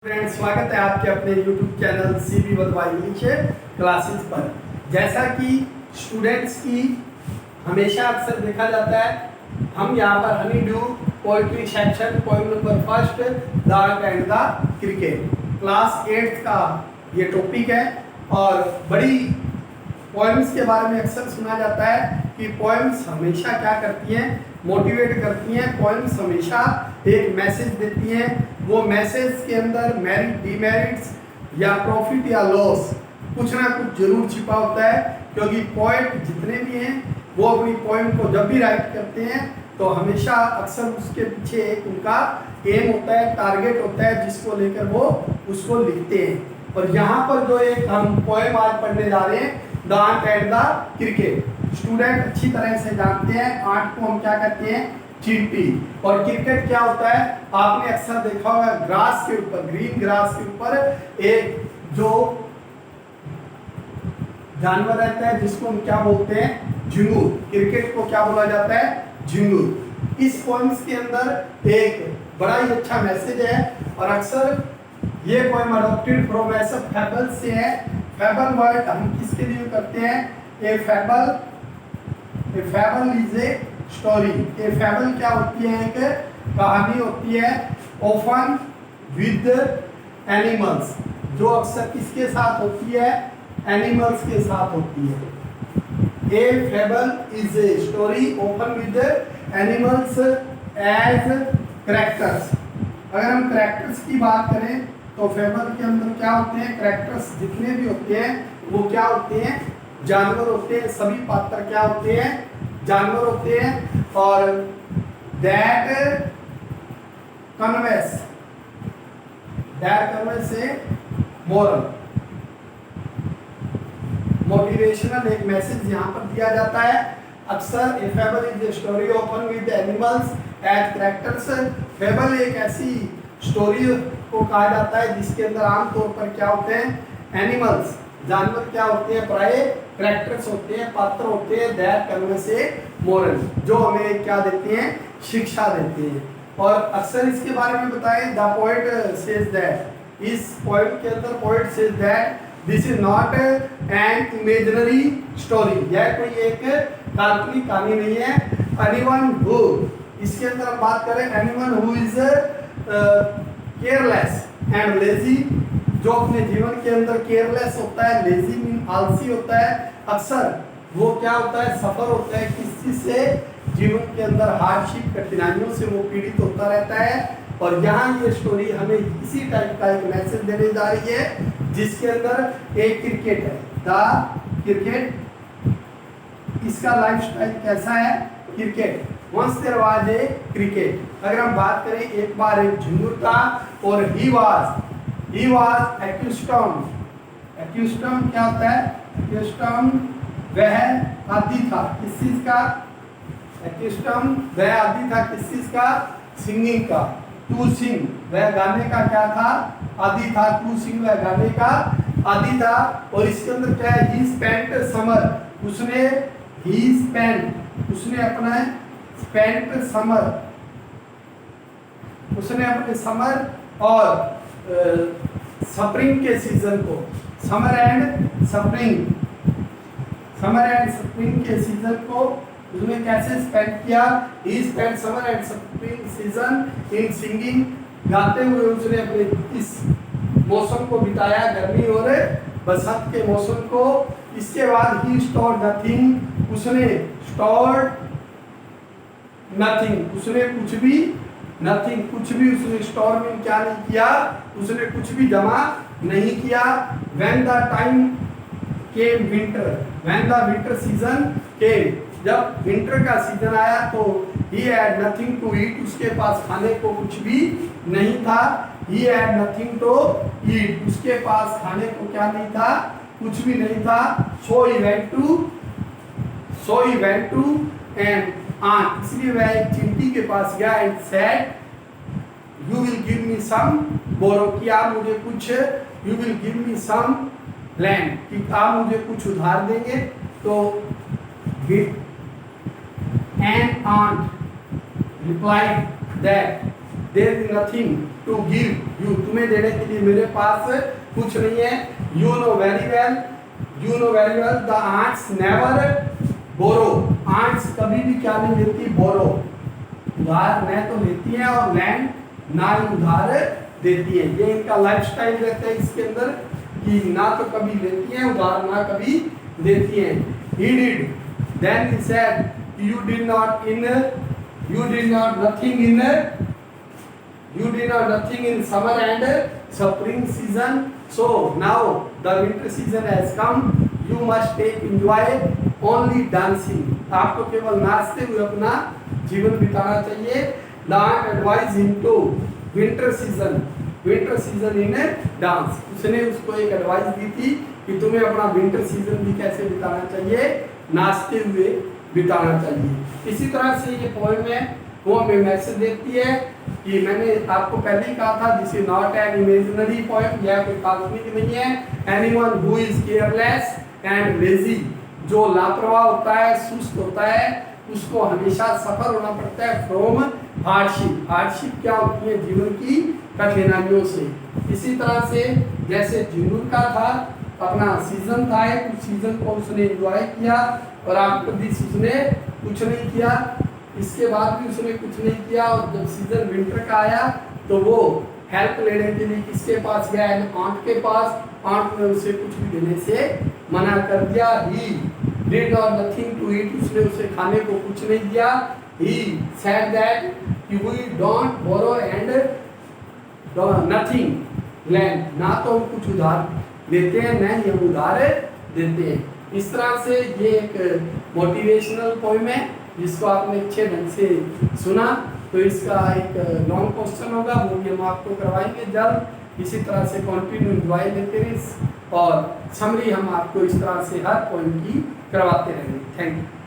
Friends, स्वागत है आपके अपने YouTube channel CB Vadva English classes पर। जैसा कि स्टूडेंट्स की हमेशा अक्सर देखा जाता है, हम यहाँ पर Honey due poetry section poem number first the art and the cricket class 8 का ये टॉपिक है। और बड़ी पोएम्स के बारे में अक्सर सुना जाता है कि पोएम्स हमेशा क्या करती हैं, मोटिवेट करती हैं। पोएम्स हमेशा एक मैसेज देती हैं। वो मैसेज के अंदर मेरिट, डिमेरिट्स या प्रॉफिट या लॉस कुछ ना कुछ जरूर छिपा होता है, क्योंकि पोएट जितने भी हैं वो अपनी पोएम को जब भी राइट करते हैं तो हमेशा अक्सर उसके पीछे एक उनका एम होता है, टारगेट होता है, जिसको लेकर वो उसको लिखते हैं। और यहाँ पर जो एक हम पोएम आज पढ़ने जा रहे हैं, the art and the cricket, student अच्छी तरह से जानते हैं आर्ट को हम क्या कहते हैं, चींटी, और क्रिकेट क्या होता है। आपने अक्सर देखा होगा ग्रास के ऊपर, ग्रीन ग्रास के ऊपर एक जो जानवर रहता है जिसको हम क्या बोलते हैं, झिंगुर। क्रिकेट को क्या बोला जाता है, झिंगुर। इस पोएम्स के अंदर एक बड़ा ही अच्छा मैसेज है और अक्सर ये पोएम अडॉप्टेड फ्रॉम फैबल से है। फैबल वर्ड हम किसके लिए करते हैं, ए फैबल इज ए स्टोरी। ए फैबल क्या होती है, एक कहानी होती है, ऑफन विद एनिमल्स, जो अक्सर किसके साथ होती है, एनिमल्स के साथ होती है। A fable is a story often with animals as characters. अगर हम कैरेक्टर्स की बात करें तो फैबल के अंदर क्या होते हैं, कैरेक्टर्स जितने भी होते हैं वो क्या होते हैं, जानवर होते हैं। सभी पात्र क्या होते हैं, जानवर होते हैं। और that conveys a moral, motivational एक मैसेज यहाँ पर दिया जाता है। अक्सर a fable is a story open with animals as characters. Fable एक ऐसी स्टोरी को कहा जाता है जिसके अंदर आमतौर पर क्या होते हैं, एनिमल्स, जानवर क्या होते हैं, प्राय कैरेक्टर्स होते हैं, पात्र होते हैं। दैट कन्वेस ए मोरल, जो हमें क्या देते हैं, शिक्षा देते हैं। और अक्सर इसके बारे में बताएं, द पोएट सेज दैट, इस पोएम के अंदर poet says that this is not an imaginary story, यह कोई एक काल्पनिक कहानी नहीं है। एनीवन हु, इसके अंदर हम बात करें, anyone who is careless and lazy, जो अपने जीवन के अंदर केयरलेस होता है, लेजी मीन आलसी होता है, अक्सर वो क्या होता है, सफर होता है, किसी से जीवन के अंदर हार्डशिप, कठिनाइयों से वो पीड़ित होता रहता है। और यहाँ ये स्टोरी हमें इसी टाइप का एक मैसेज देने जा रही है, जिसके अंदर एक क्रिकेट है, द क्रिकेट, इसका लाइफस्टाइल कैसा है, cricket. Once there was a cricket. अगर हम बात करें, एक बार एक झिंगुर था और ही वाज एक्यूस्टम क्या होता है, एक्यूस्टम वह आदी था, किस चीज का, एक्यूस्टम वह आदी था, किस चीज का, सिंगिंग का। टू सिंग, वह गाने का क्या था, आदी था। टू सिंग, वह गाने का आदी था। और इसके अंदर क्या है, ही स्पेंट समर, उसने अपना स्पेंट समर, उसने अपने समर और स्प्रिंग के सीजन को, समर एंड स्प्रिंग के सीजन को उसने कैसे स्पेंड किया, he spend summer and spring season in singing, गाते हुए उसने अपने इस मौसम को बिताया, गर्मी और बरसात के मौसम को। इसके बाद ही स्टोर्ड नथिंग, उसने स्टोर्ड नथिंग, उसने कुछ भी, नथिंग कुछ भी, उसने स्टोर में क्या नहीं किया, उसने कुछ भी जमा नहीं किया। When the time came winter, when the winter season came, जब विंटर का सीजन आया तो he had nothing to eat, उसके पास खाने को कुछ भी नहीं था। He had nothing to eat, उसके पास खाने को क्या नहीं था, कुछ भी नहीं था। So he went to an ant, इसलिए वह एक चींटी के पास गया and said you will give me some borrow, कि आप मुझे कुछ, you will give me some land, कि आप मुझे कुछ उधार देंगे। तो an ant replied that, there is nothing to give you, तुम्हें देने के लिए मेरे पास कुछ नहीं है। You know very well the ants never borrow, ants कभी भी क्या नहीं लेती, बोरो, उधार न तो लेती है, और लैंड ना ही उधार देती है। ये इनका लाइफस्टाइल रहता है इसके अंदर कि ना तो कभी लेती है उधार, ना कभी देती है। He did, then he said, you did not nothing in summer and spring season, so now the winter season has come, you must take enjoy only dancing, आपको केवल नाचते हुए अपना जीवन बिताना चाहिए। The aunt advised him to winter season in dance, उसने उसको एक एडवाइस दी थी कि तुम्हें अपना विंटर सीजन भी कैसे बिताना चाहिए, नाचते हुए बिताना चाहिए। इसी तरह से ये पोएम है वो हमें मैसेज देती है कि मैंने आपको पहले ही कहा था, this is not an imaginary poem, यह कोई काल्पनिक नहीं है। Anyone who is careless and lazy, जो लापरवाह होता है, सुस्त होता है, उसको हमेशा सफर होना पड़ता है फ्रॉम हार्डशिप। हार्डशिप क्या होती है, जीवन की कठिनाइयों से। इसी तरह से जैसे जिन्नूर का था, अपना सीजन था, उस सीजन को उसने एंजॉय किया, और आफ्टर दिस उसने कुछ नहीं किया, इसके बाद भी उसने कुछ नहीं किया। और जब सीजन विंटर का आया तो वो हेल्प लेने के लिए किसके पास गया, आंट के पास। आंट ने उसे कुछ भी देने से मना कर दिया। He did not nothing to eat, उसने उसे खाने को कुछ नहीं दिया। He said that we don't borrow and nothing lend, ना तो हम कुछ उधार देते हैं, न ही हम उधार देते हैं। इस तरह से ये एक मोटिवेशनल पोएम है जिसको आपने अच्छे ढंग से सुना। तो इसका एक लॉन्ग क्वेश्चन होगा, वो भी हम आपको करवाएंगे जल्द। इसी तरह से कंटिन्यू एंजॉय लेते रहिए, और समरी हम आपको इस तरह से हर पोएम की करवाते रहेंगे। Thank you.